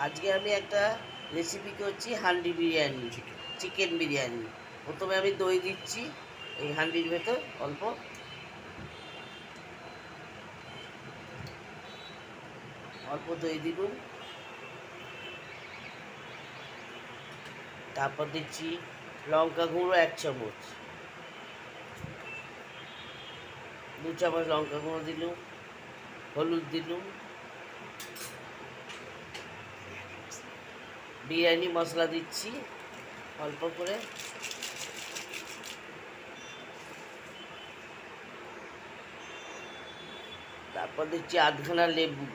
আজকে আমি একটা রেসিপি করছি হান্ডি বিরিয়ানি, চিকেন বিরিয়ানি। প্রথমে আমি দই দিচ্ছি এই হান্ডির ভেতর, অল্প অল্প দই দিলুম। তারপর দিচ্ছি লঙ্কা গুঁড়ো 1 চামচ, 2 চামচ লঙ্কা গুঁড়ো দিলুম, হলুদ দিলুম, বিরিয়ানি মশলা দিচ্ছি অল্প করে, তারপর দিচ্ছি আধখানা লেবু,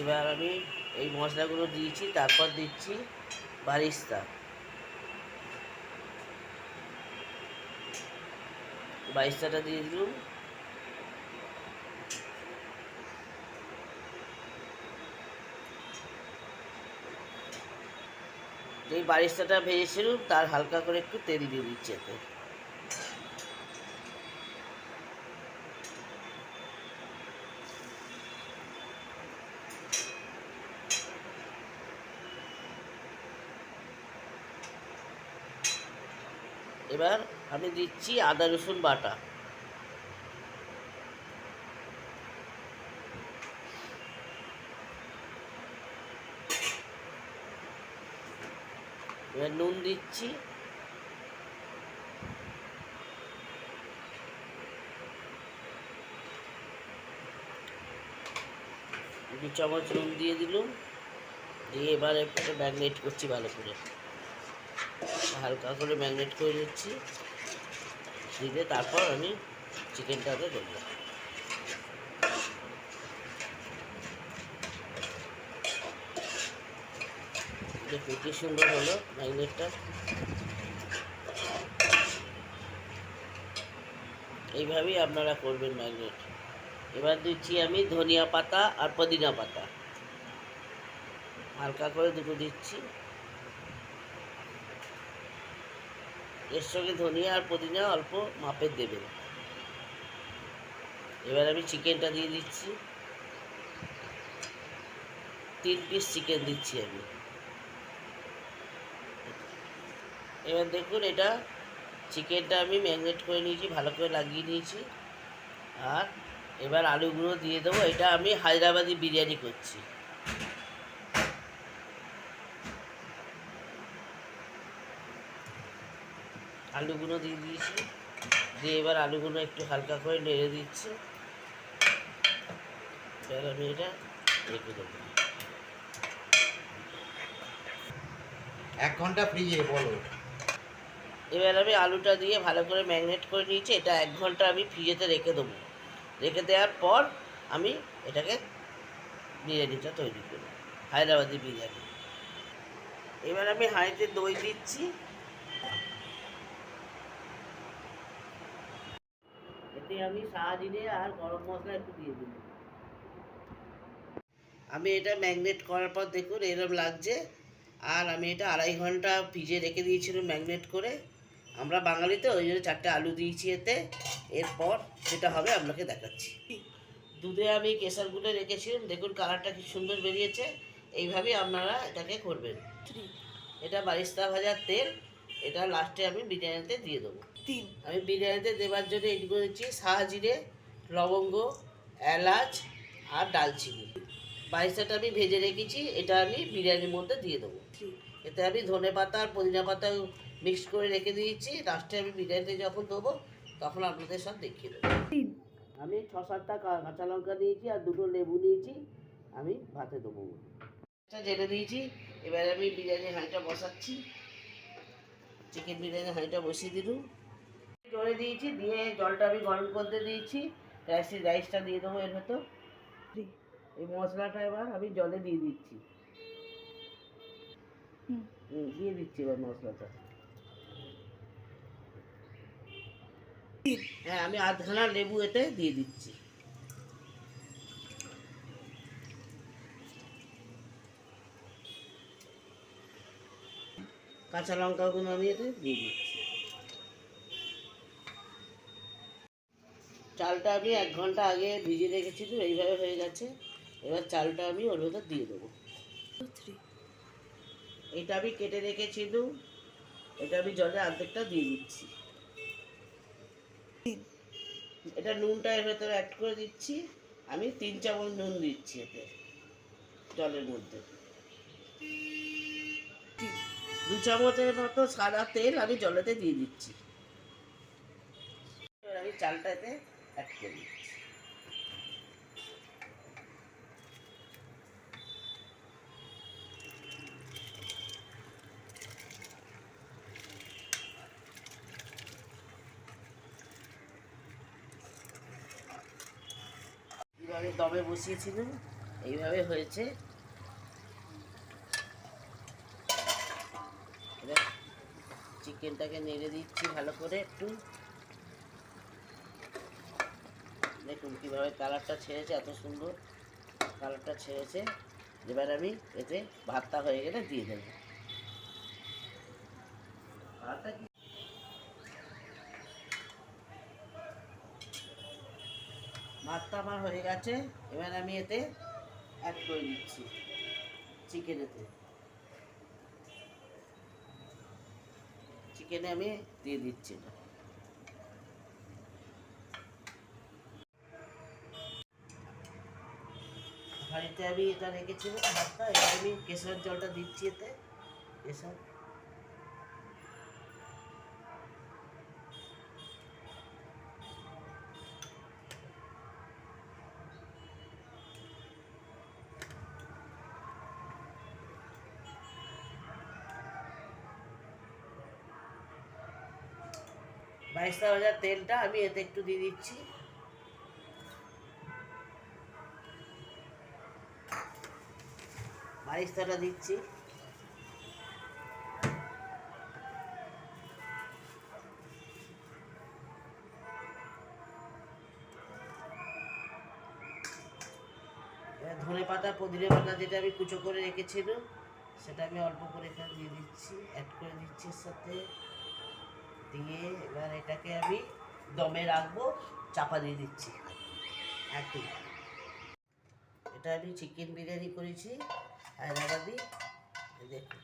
এবার আমি এই মশলাগুলো দিয়েছি। তারপর দিচ্ছি বারিস্তা, বারিস্তাটা দিয়ে দিলুম। এই বারিস্তাটা ভেজেছিলাম, তার হালকা করে একটু তেল দিয়ে দিচ্ছি এতে। এবার আমি দিচ্ছি আদা রসুন বাটা, এবার নুন দিচ্ছি, 2 চামচ নুন দিয়ে দিলুম। দিয়ে এবার একটু ম্যাগনেট করছি ভালো করে, হালকা করে ম্যাগনেট করে দিচ্ছি। দিয়ে তারপর আমি চিকেনটাতে দেবো। দেখুন কি সুন্দর হলো ম্যাগনেটটা। এইভাবেই আপনারা করবেন ম্যাগনেট। এবার দিচ্ছি আমি ধনিয়া পাতা আর পুদিনা পাতা, হালকা করে দুটো দিচ্ছি। এর সঙ্গে ধনিয়া আর পুদিনা অল্প মাপের দেবেন। এবার আমি চিকেনটা দিয়ে দিচ্ছি, 3 পিস চিকেন দিচ্ছি আমি। এবার দেখুন, এটা চিকেনটা আমি ম্যারিনেট করে নিয়েছি, ভালো করে লাগিয়ে নিয়েছি। আর এবার আলুগুলো দিয়ে দেবো। এটা আমি হায়দ্রাবাদি বিরিয়ানি করছি। আলুগুলো দিয়ে দিয়েছি, দিয়ে এবার আলুগুলো একটু হালকা করে নেড়ে দিচ্ছি। এবার আমি এটা রেখে দেবো। 1 ঘন্টা ফ্রিজে বলো। এবার আমি আলুটা দিয়ে ভালো করে ম্যারিনেট করে নিয়েছি। এটা 1 ঘন্টা আমি ফ্রিজেতে রেখে দেবো। রেখে দেওয়ার পর আমি এটাকে বিরিয়ানিটা তৈরি করব, হায়দ্রাবাদি বিরিয়ানি। এবার আমি হাঁড়িতে দই দিচ্ছি, এতে আমি শাহজিরে আর গরম মশলা একটু দিয়ে দিই। আমি এটা ম্যাগনেট করার পর দেখুন এরকম লাগছে। আর আমি এটা 2.5 ঘন্টা ফ্রিজে রেখে দিয়েছিলাম ম্যাগনেট করে। আমরা বাঙালিতে ওই জন্য 4টে আলু দিয়েছি এতে। এরপর যেটা হবে আপনাকে দেখাচ্ছি। দুধে আমি কেশর গুলে রেখেছিলাম, দেখুন কালারটা কি সুন্দর বেরিয়েছে। এইভাবেই আপনারা এটাকে করবেন। এটা বারিস্তা ভাজার তেল, এটা লাস্টে আমি বিরিয়ানিতে দিয়ে দেবো। আমি বিরিয়ানিতে দেওয়ার জন্য এগুলো দিচ্ছি শাহজিরে, লবঙ্গ, এলাচ আর ডালচিনি। বারিস্তাটা আমি ভেজে রেখেছি, এটা আমি বিরিয়ানির মধ্যে দিয়ে দেবো। এতে আমি ধনে পাতা আর পুদিনা পাতা মিক্স করে রেখে দিয়েছি। লাস্টে আমি বিরিয়ানিতে যখন দেবো তখন আপনাদের সব দেখিয়ে দেবো। আমি 6-7টা কাঁচা লঙ্কা নিয়েছি আর 2টো লেবু নিয়েছি, আমি ভাতে দেবো। জেনে দিয়েছি। এবার আমি বিরিয়ানির হাঁড়িটা বসাচ্ছি। চিকেন বিরিয়ানির হাঁড়িটা বসিয়ে দিলুম। জলে দিয়েছি, দিয়ে জলটা আমি গরম করতে দিয়েছি। রাইসটা দিয়ে দেবো এর ভেতর। এই মশলাটা এবার আমি জলে দিয়ে দিচ্ছি। দিয়ে দিচ্ছি এবার মশলাটা। হ্যাঁ, আমি আধখানা লেবু এতে দিয়ে দিচ্ছি। কাঁচা লঙ্কাগুলো আমি এতে দিয়ে দিচ্ছি। চালটা আমি 1 ঘন্টা আগে ভিজিয়ে রেখেছি, তো এইভাবে হয়ে গেছে। এবার চালটা আমি ওর ভেতর দিয়ে দেবো। এটা আমি কেটে রেখেছিলাম, এটা আমি জলে অর্ধেকটা দিয়ে দিচ্ছি। এটা নুনটা এর ভেতরে অ্যাড করে দিচ্ছি। আমি 3 চামচ নুন দিচ্ছি এতে জলের মধ্যে। 2 চামচের মতো সাদা তেল আমি জলেতে দিয়ে দিচ্ছি। এবার আমি চালটা এতে অ্যাড করে দিচ্ছি। এইভাবে দমে বসিয়েছিলাম, এইভাবে হয়েছে। এবার চিকেনটাকে নেড়ে দিচ্ছি ভালো করে একটু। দেখুন কীভাবে কালারটা ছেড়েছে, এত সুন্দর কালারটা ছেড়েছে। এবার আমি এতে ভাতটা হয়ে গেলে দিয়ে দেবো। ভাতটা কি ভাতটা আমার হয়ে গেছে। এবার আমি এতে অ্যাড করে দিচ্ছি চিকেনেতে। চিকেনে আমি দিয়ে দিচ্ছি এটা। হাঁড়িতে আমি এটা রেখেছিলাম ভাতটা, এবার আমি কেশর জলটা দিচ্ছি এতে। কেশর বাইশটা ভাজার তেলটা আমি এতে একটু দিয়ে দিচ্ছি। বাইশটাটা দিচ্ছি। ধনে পাতা পুদিনা পাতা যেটা আমি কুচো করে রেখেছিলাম, সেটা আমি অল্প করে এখানে দিয়ে দিচ্ছি, অ্যাড করে দিচ্ছি এর সাথে দিয়ে। এবার এটাকে আমি দমে রাখবো, চাপা দিয়ে দিচ্ছি একটু। এটা আমি চিকেন বিরিয়ানি করেছি হায়দ্রাবাদি। দেখুন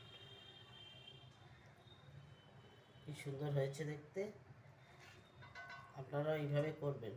কি সুন্দর হয়েছে দেখতে। আপনারা এইভাবে করবেন।